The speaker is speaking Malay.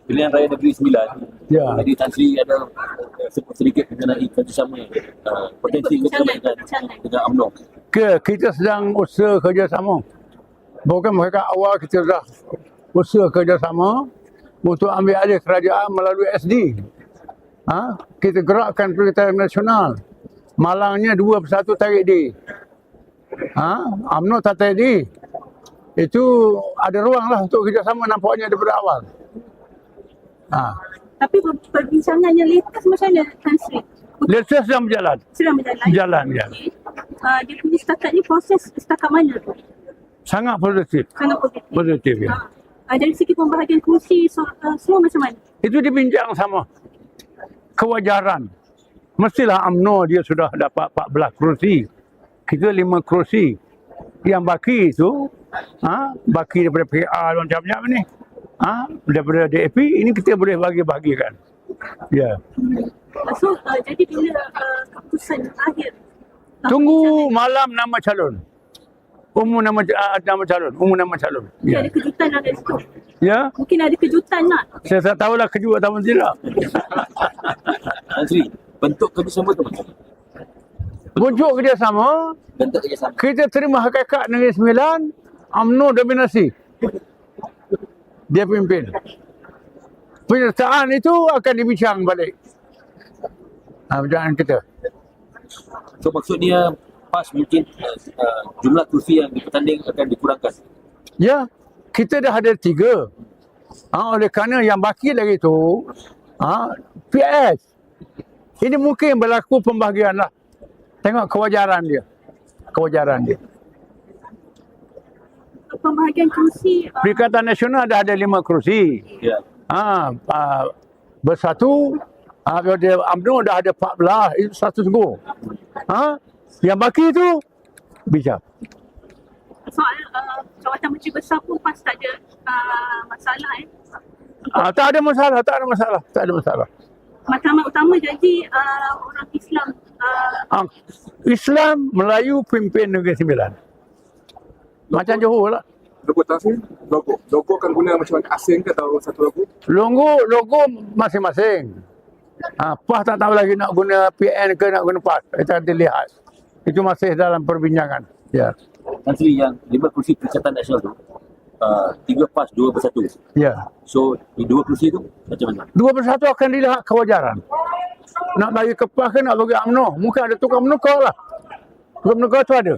Pilihan Raya Negeri Sembilan. Ya. Jadi Tan Sri ada sebut sedikit mengenai kerjasama potensi kerjasama dengan UMNO. Kita sedang usaha kerjasama. Bukan mereka awal kita dah usaha kerjasama untuk ambil alih kerajaan melalui SD. Kita gerakkan Perikatan Nasional. Malangnya 2 persatu tarik D. UMNO tak tarik D. Itu ada ruang lah untuk kerjasama nampaknya daripada awal. Tapi perbincangannya latest macam mana, Tan Sri? Latest sedang berjalan. Sedang berjalan. Jalan. Okay. Dia punya setakat ni proses setakat mana tu? Sangat positif. Sangat positif. Positif, ya. Dari segi pembahagian kursi semua macam mana? Itu dibincang sama. Kewajaran. Mestilah UMNO dia sudah dapat 14 kerusi. Kita 5 kerusi. Yang baki itu, baki daripada PA macam-macam ni. Daripada DAP, ini kita boleh bagi-bagikan. Ya. So, jadi bila keputusan akhir? Tunggu malam nama calon. Umum nama calon. Umum nama calon. Mungkin Ya. ada kejutan lah kat situ. Ya. Mungkin ada kejutan nak. Saya tak tahulah kejut atau tidak. Tan Sri, bentuk kerjasama tu macam mana? Bujuk kerjasama, Bentuk kerjasama. kita terima hakikat Negeri Sembilan, UMNO dominasi. Dia pimpin. Penyertaan itu akan dibincang balik. Bincang kita. So maksudnya PAS mungkin jumlah kursi yang dipertanding akan dikurangkan. Ya, kita dah ada 3. Oleh kerana yang baki lagi tu, PS. Ini mungkin berlaku pembahagian lah. Tengok kewajaran dia. Pembahagian kursi Perikatan Nasional dah ada 5 kerusi. Ya. Bersatu, UMNO dah ada 14, itu 100 go. Yang baki tu, bisa. soal jawatan Menteri Besar pun PAS tak ada masalah Tak ada masalah. Mahkamah Utama janji orang Islam Islam, Melayu, pimpin Negeri Sembilan. Macam Johor lah. Logo tak sih? Logo kan guna macam mana, asing ke atau satu logo? Logo masing-masing. PAS tak tahu lagi nak guna PN ke nak guna PAS. Kita nanti lihat. Itu masih dalam perbincangan. Ya. Tan Sri, yang 5 kursi Perikatan Nasional tu 3 PAS, 2 bersatu. Ya. So di 2 kursi tu macam mana? 2 persatu akan dilihat kewajaran. Nak bagi ke PAS ke nak bagi UMNO. Mungkin ada tukar menukar lah. Tukar menukar tu ada.